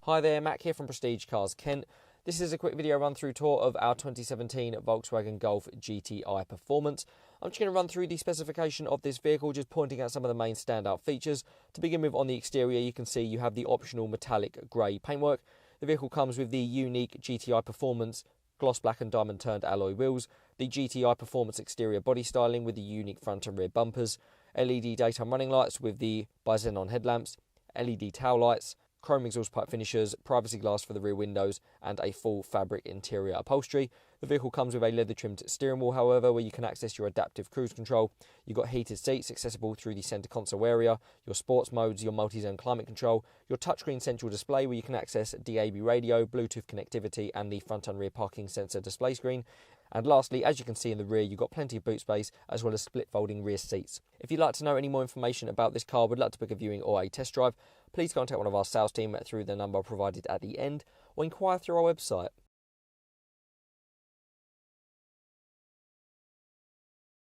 Hi there, Mac here from Prestige Cars Kent. This is a quick video run through tour of our 2017 Volkswagen Golf GTI Performance. I'm just going to run through the specification of this vehicle, just pointing out some of the main standout features. To begin with, on the exterior you can see you have the optional metallic grey paintwork. The vehicle comes with the unique GTI Performance gloss black and diamond turned alloy wheels, the GTI Performance exterior body styling with the unique front and rear bumpers, LED daytime running lights with the bi-xenon headlamps, LED tail lights, chrome exhaust pipe finishers, privacy glass for the rear windows, and a full fabric interior upholstery. The vehicle comes with a leather trimmed steering wheel, however, where you can access your adaptive cruise control. You've got heated seats accessible through the centre console area, your sports modes, your multi-zone climate control, your touchscreen central display where you can access DAB radio, Bluetooth connectivity, and the front and rear parking sensor display screen. And lastly, as you can see in the rear, you've got plenty of boot space as well as split folding rear seats. If you'd like to know any more information about this car, would like to book a viewing or a test drive, please contact one of our sales team through the number provided at the end or inquire through our website.